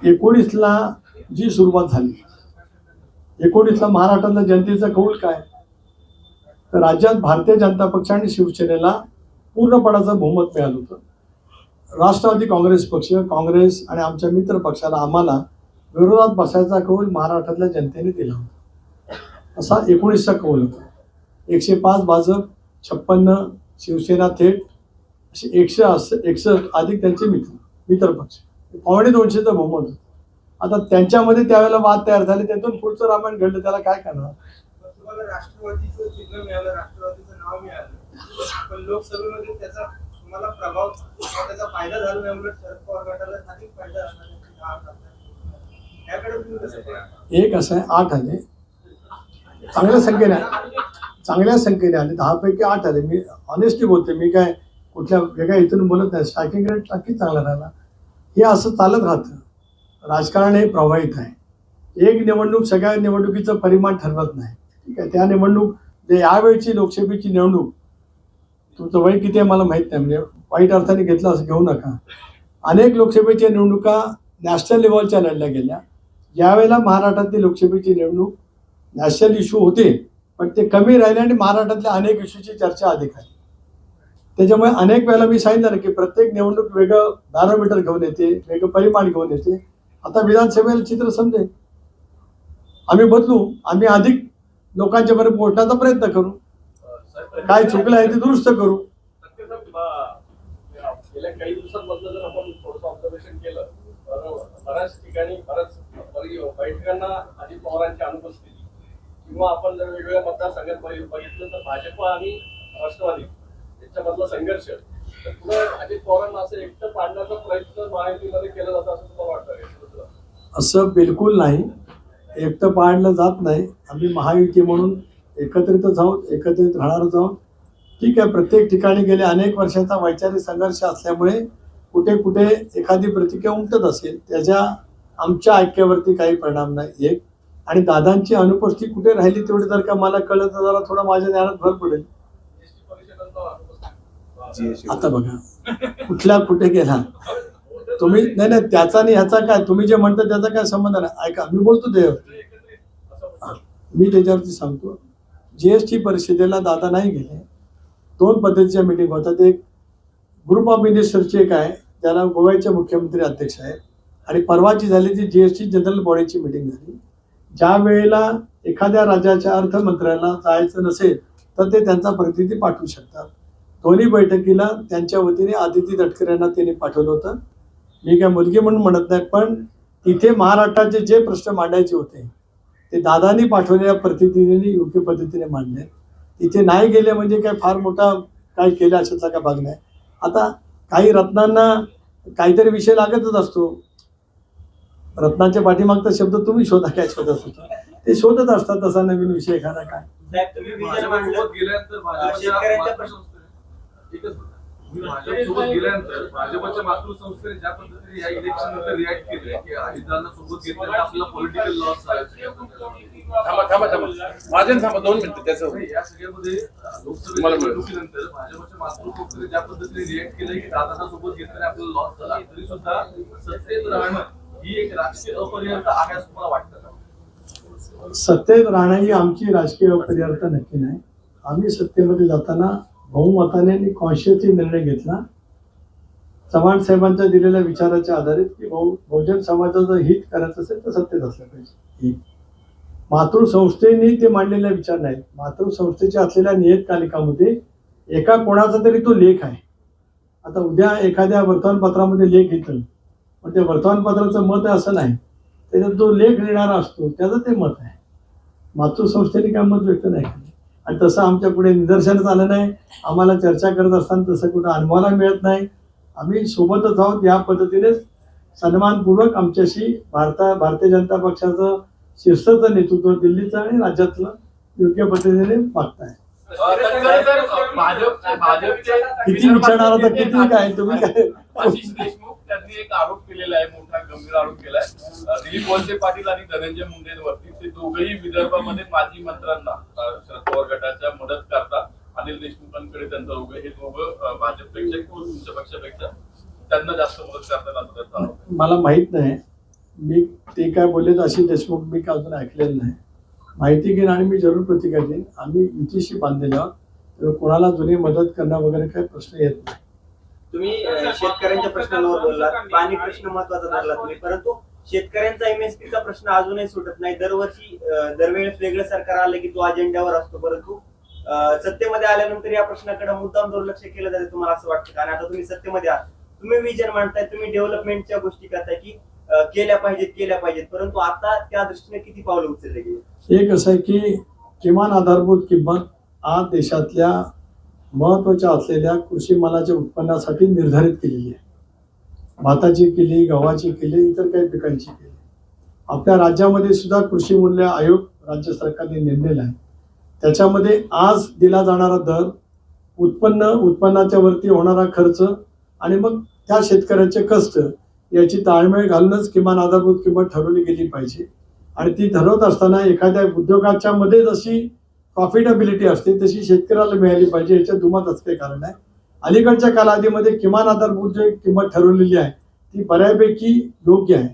19 जी सुरुवात झाली, 19 महाराष्ट्रातल्या जनतेचा कौल काय, तर राज्यात भारतीय जनता पक्ष आणि शिवसेनेला पूर्णपणाचं बहुमत मिळालं होतं. राष्ट्रवादी काँग्रेस पक्ष, काँग्रेस आणि आमच्या मित्र पक्षाला आम्हाला विरोधात बसायचा कौल महाराष्ट्रातल्या जनतेने दिला होता. असा 19चा कौल होता. 105 भाजप, 56 शिवसेना थेट, असे 161 अधिक त्यांचे मित्र पक्ष, 250चं बहुमत होतं. आता त्यांच्यामध्ये त्यावेळेला वाद तयार झाले, त्यातून पुढचं रामायण घडलं. त्याला काय करणार? राष्ट्रवादीचं चिन्ह मिळालं, राष्ट्रवादीचं नाव मिळालं, पण लोकसभेमध्ये त्याचा तुम्हाला प्रभाव, त्याचा फायदा झाला नाही. उलट शरद पवार गटाला अधिक फायदा झाला. याकडे तुम्ही कसं पाहता? एक असं आहे, 8 आले, चांगल्या संख्येने आले. 10 पैकी 8 आले. मी ऑनेस्टली बोलते, मी काय कुठल्या वेगळ्या इथून बोलत नाही. स्ट्रायकिंग रेट नक्कीच चांगला राहिला. हे असं चालत राहतं. राजकारण हे प्रवाहित आहे. एक निवडणूक सगळ्या निवडणुकीचं परिमाण ठरवत नाही. ठीक आहे, त्या निवडणूक यावेळची लोकसभेची निवडणूक, तुमचं वय किती आहे मला माहीत नाही, म्हणजे वाईट अर्थाने घेतलं असं घेऊ नका. अनेक लोकसभेच्या निवडणुका नॅशनल लेवलच्या लढल्या गेल्या. यावेळेला महाराष्ट्रातली लोकसभेची निवडणूक नॅशनल इश्यू होते, पण ते कमी राहिले आणि महाराष्ट्रातल्या अनेक इश्यूची चर्चा अधिक आहे. त्याच्यामुळे अनेक वेळेला मी सांगितलं ना की प्रत्येक निवडणूक वेगळं बॅरोमीटर घेऊन येते, वेगळं परिमाण घेऊन येते. आता विधानसभेला चित्र समजेल. आम्ही बदलू, आम्ही अधिक लोकांच्या बरोबर पोहोचण्याचा प्रयत्न करू. काय चुकलं आहे ते दुरुस्त करू. गेल्या काही दिवसांमधलं जर आपण थोडंसं ऑब्झर्वेशन केलं तर बऱ्याच ठिकाणी बऱ्याच बैठकांना अजित पवारांची अनुपस्थिती, किंवा आपण जर वेगवेगळ्या मतदारसंघात बघितलं तर भाजप आणि राष्ट्रवादी याच्यामधला संघर्ष, तर पुढे अजित पवारांना असं एकटं पाडण्याचा प्रयत्न महायुतीमध्ये केला जातो असं तुम्हाला वाटतं? असं बिलकुल नाही, एकटं पाडलं जात नाही. आम्ही महायुती म्हणून एकत्रितच आहोत, एकत्रित राहणारच आहोत. ठीक आहे, प्रत्येक ठिकाणी गेले अनेक वर्षाचा वैचारिक संघर्ष असल्यामुळे कुठे कुठे एखादी प्रतिक्रिया उमटत असेल, त्याच्या आमच्या ऐक्यावरती काही परिणाम नाही. एक आणि दादांची अनुपस्थिती कुठे राहिली तेवढे जर का मला कळलं तर जरा थोडा माझ्या ज्ञानात भर पडेल. आता बघा कुठल्या कुठे गेला तुम्ही, नाही त्याचा नाही ह्याचा काय, तुम्ही जे म्हणता त्याचा काय संबंध नाही. ऐका, मी बोलतो त्याच्यावरती, मी त्याच्यावरती सांगतो. GST परिषदेला दादा नाही गेले. 2 पद्धतीच्या मीटिंग होतात. एक ग्रुप ऑफ मिनिस्टरची एक आहे, त्याला गोव्याचे मुख्यमंत्री अध्यक्ष आहेत, आणि परवाची झाली ती GST जनरल बॉडीची मीटिंग झाली. ज्या वेळेला एखाद्या राज्याच्या अर्थमंत्र्याला जायचं नसेल तर ते त्यांचा प्रतिनिधी पाठवू शकतात. दोन्ही बैठकीला त्यांच्या वतीने आदिती तटकरेंना त्यांनी पाठवलं होतं. मी काय मुलगी म्हणून म्हणत नाही, पण तिथे महाराष्ट्राचे जे प्रश्न मांडायचे होते ते दादांनी पाठवलेल्या प्रतिनिधींनी योग्य पद्धतीने मांडले. तिथे नाही गेले म्हणजे काय फार मोठा काय केलं अशाचा काय भाग नाही. आता काही रत्नांना काहीतरी विषय लागतच असतो. रत्नांच्या पाठीमागचा शब्द तुम्ही शोधा, काय शोधत होता ते शोधत असतात. तसा नवीन विषय एखादा काय भाजपसोबत गेल्यानंतर भाजपच्या मातृसंस्थेने ज्या पद्धतीने या इलेक्शन नंतर रिॲक्ट केले की अजितदादांना सोबत घेतल्याने आपल्याला पॉलिटिकल लॉस झाला. थांबा 2 मिनिटं. त्याचं या सगळ्यामध्ये लोकसभेच्या निवडणुकीनंतर भाजपच्या मातृसंस्थेने ज्या पद्धतीने रिॲक्ट केलं की दादांना सोबत घेतल्याने आपल्याला लॉस झाला, तरी सुद्धा सत्तेत राहणं ही एक राजकीय अपरिहार्यता आहे असं मला वाटतं का? सत्तेत राहणं ही आमची राजकीय अपरिहार्यता नक्की नाही. आम्ही सत्तेमध्ये जाताना बहुमताने आणि कॉन्शियसली निर्णय घेतला. चव्हाण साहेबांच्या दिलेल्या विचाराच्या आधारित की बहुजन समाजाचं हित करायचं असेल तर सत्तेत असलं पाहिजे. मातृसंस्थेने ते मांडलेला विचार नाही. मातृसंस्थेच्या असलेल्या नियतकालिकामध्ये एका कोणाचा तरी तो लेख आहे. आता उद्या एखाद्या वर्तमानपत्रामध्ये लेख येतं, पण ते वर्तमानपत्राचं मत आहे असं नाही, त्याच्यात जो लेख लिहिणारा असतो त्याचं ते मत आहे. मातृसंस्थेने काय मत व्यक्त नाही केलं, आणि तसं आमच्या पुढे निदर्शनास आलं नाही. आम्हाला चर्चा करत असताना तसं कुठं अनुभवाला मिळत नाही. आम्ही सोबतच आहोत. या पद्धतीने सन्मानपूर्वक आमच्याशी भारतीय जनता पक्षाचं शीर्षचं नेतृत्व दिल्लीचं आणि राज्यातलं योग्य पद्धतीने मागताय. किती विचारणार होता, किती काय तुम्ही काय? आशिष देशमुख त्यांनी एक आरोप केलेला आहे, मोठा गंभीर आरोप केलाय दिलीप वळसे पाटील आणि धनंजय मुंडेंवरती. ते दोघेही विदर्भामध्ये माजी मंत्र्यांना शरद पवार गटाच्या मदत करतात. अनिल देशमुखांकडे त्यांचं हे दोघं भाजपपेक्षा किंवा तुमच्या पक्षापेक्षा त्यांना जास्त मदत करतात असं त्याचा आरोप आहे. मला माहित नाही, मी ते काय बोलले अशी देशमुख मी का अजून ऐकलेलं नाही. माहिती घेईन आणि मी जरूर प्रतिक्रिया देईन. आम्ही युतीशी बांधलेलो आहोत, त्यामुळे कोणाला जुनी मदत करणं वगैरे काही प्रश्न येत नाही. तुम्ही शेतकऱ्यांच्या प्रश्नांवर बोललात, पाणी प्रश्न महत्वाचा धरला तुम्ही, परंतु शेतकऱ्यांचा एमएसपीचा प्रश्न अजूनही सुटत नाही. दरवर्षी दरवेळेस वेगळं सरकार आलं की तो अजेंड्यावर असतो, परंतु सत्तेमध्ये आल्यानंतर या प्रश्नाकडे मुद्दाम दुर्लक्ष केलं जाते. तुम्हाला असं वाटतं? आणि आता तुम्ही सत्तेमध्ये आहात, तुम्ही विजन मांडताय, तुम्ही डेव्हलपमेंटच्या गोष्टी करताय की केल्या पाहिजेत, परंतु आता त्या दृष्टीने किती पावलं उचलले गेले? एक असं आहे की किमान आधारभूत किंमत आज देशातल्या महत्वाच्या असलेल्या कृषी मालाच्या उत्पन्नासाठी निर्धारित केलेली आहे. भाताची केली, गव्हाची केली, इतर काही पिकांची केली. आपल्या राज्यामध्ये सुद्धा कृषी मूल्य आयोग राज्य सरकारने नेमलेला आहे. त्याच्यामध्ये आज दिला जाणारा दर, उत्पन्नाच्या वरती होणारा खर्च आणि मग त्या शेतकऱ्याचे कष्ट याची ताळमेळ घालूनच किमान आधारभूत किंमत ठरवली गेली पाहिजे. आणि ती ठरवत असताना एखाद्या उद्योगाच्या मध्ये जशी प्रॉफिटेबिलिटी असते तशी शेतकऱ्याला मिळाली पाहिजे, याच्यात दुमतच काही कारण आहे. अलीकडच्या कालावधीमध्ये किमान आधारभूत जी किंमत ठरवलेली आहे ती बऱ्यापैकी योग्य आहे,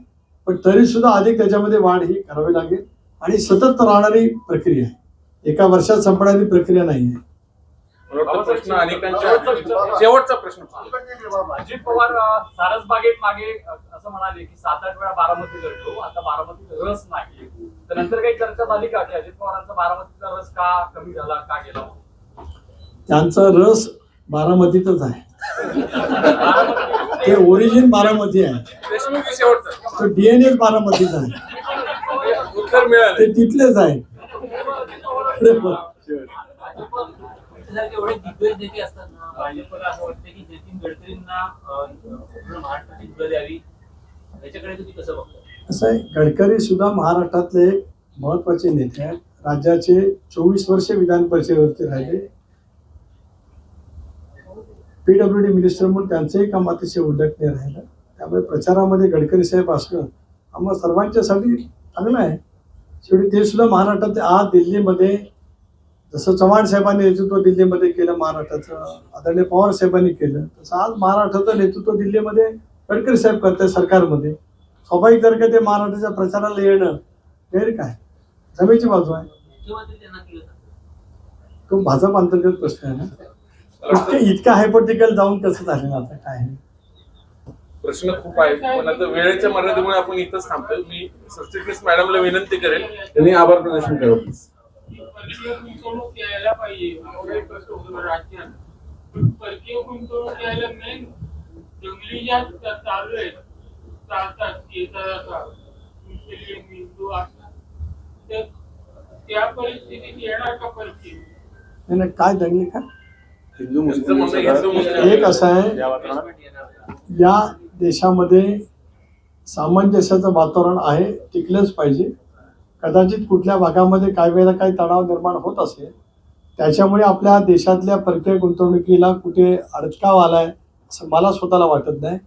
पण तरी सुद्धा अधिक त्याच्यामध्ये वाढ ही करावी लागेल आणि सतत राहणारी प्रक्रिया आहे, एका वर्षात संपणारी प्रक्रिया नाही आहे. मला वाटतं प्रश्न अनेकांच्या शेवटचा प्रश्न अजित पवार सारसबागेत मागे असं म्हणाले की 7-8 वेळा बारामती लढलो, आता बारामतीत रस नाही. तर नंतर काही चर्चा झाली का की अजित पवारांचा बारामतीचा रस का कमी झाला, का गेला? त्यांचा रस बारामतीतच आहे, ते ओरिजिन बारामती आहे, देशमुख शेवटचा तो डीएनए बारामतीचा आहे, उत्तर मिळाले. ते तिथलेच आहे. एवढे दिग्गज नेते असताना भाजपला असं वाटतं की नितीन गडकरींना महाराष्ट्राची धुरा द्यावी, याच्याकडे तुम्ही कसं बघता? असं आहे, गडकरी सुद्धा महाराष्ट्रातले एक महत्वाचे नेते आहेत. राज्याचे 24 वर्षे विधान परिषदेवरती राहिले. PWD मिनिस्टर म्हणून त्यांचंही काम अतिशय उल्लेखनीय राहिलं. त्यामुळे प्रचारामध्ये गडकरी साहेब असणं आम्हा सर्वांच्यासाठी चांगलं आहे. शेवटी ते सुद्धा महाराष्ट्रात आज दिल्लीमध्ये जसं चव्हाण साहेबांनी नेतृत्व दिल्लीमध्ये केलं महाराष्ट्राचं, आदरणीय पवार साहेबांनी केलं, तसं आज महाराष्ट्राचं नेतृत्व दिल्लीमध्ये गडकरी साहेब करताय सरकारमध्ये. स्वाभाविक जर का ते महाराष्ट्राच्या प्रचाराला येणं गैर काय, जमेची बाजू आहे. मुख्यमंत्री त्यांना केलं तो भाजप अंतर्गत प्रश्न आहे ना. इतका हायपोथेटिकल जाऊन कसं झालं आता काय आहे. प्रश्न खूप आहेत, पण आता वेळेच्या मर्यादेमुळे आपण इथंच थांबतोय. मी सरचिटणीस मॅडमला विनंती करेल त्यांनी आभार प्रदर्शन करावं. परकीय गुंतवणूक यायला पाहिजे, एवढे कसं होतं राज्यात. परकीय गुंतवणूक यायला मेन जंगली ज्या चालू आहेत, चालतात येतात हिंदू असतात, तर त्या परिस्थितीत येणार का परकीय? नाही काय दंगली का. हिंदू मुस्लिम एक असं आहे, या देशामध्ये सामंजस्याचं वातावरण आहे, टिकलंच पाहिजे. कदाचित कुठल्या भागामध्ये काही वेळेला काही तणाव निर्माण होत असेल, त्याच्यामुळे आपल्या देशातल्या परकीय गुंतवणुकीला कुठे अडचकाव आलाय असं मला स्वतःला वाटत नाही.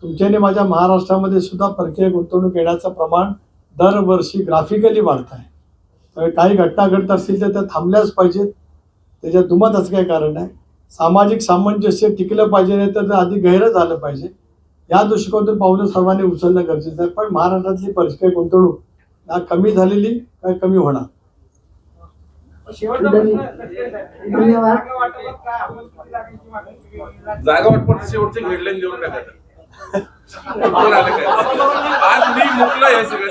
तुमच्याने माझ्या महाराष्ट्रामध्ये सुद्धा परकीय गुंतवणूक येण्याचं प्रमाण दरवर्षी ग्राफिकली वाढत आहे. तर काही घटना घडत असतील तर त्या थांबल्याच पाहिजेत, त्याच्यात दुमत असं काही कारण नाही. सामाजिक सामंजस्य टिकलं पाहिजे, नाही तर अधिक गहिरं झालं पाहिजे. या दृष्टिकोनातून पावलं सर्वांनी उचलणं गरजेचं आहे. पण महाराष्ट्रातली परकीय गुंतवणूक ना कमी झालेली काय कमी होणार. शेवटचा प्रश्न धन्यवाद. जागा वाटपात काय आपण किती जागांची मागणी केली? जागा वाटपात शेवटचे हेडलाईन देऊन टाकायचं. आज मी मुकलं हे सगळं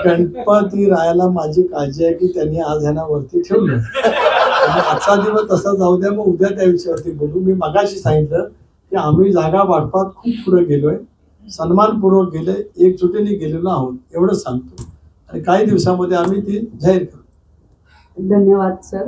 गणपती रायाला माझी काळजी आहे की त्यांनी आज ह्यांना वरती ठेवलं. आजचा दिवस तसा जाऊ द्या, मग उद्या त्या विषयावरती बोलू. मी मगाशी सांगितलं की आम्ही जागा वाटपात खूप पुढे गेलोय, सन्मानपूर्वक गेलोय, एकजुटीने गेलेलो आहोत एवढंच सांगतो. आणि काही दिवसामध्ये आम्ही ती जाहीर करू. धन्यवाद सर.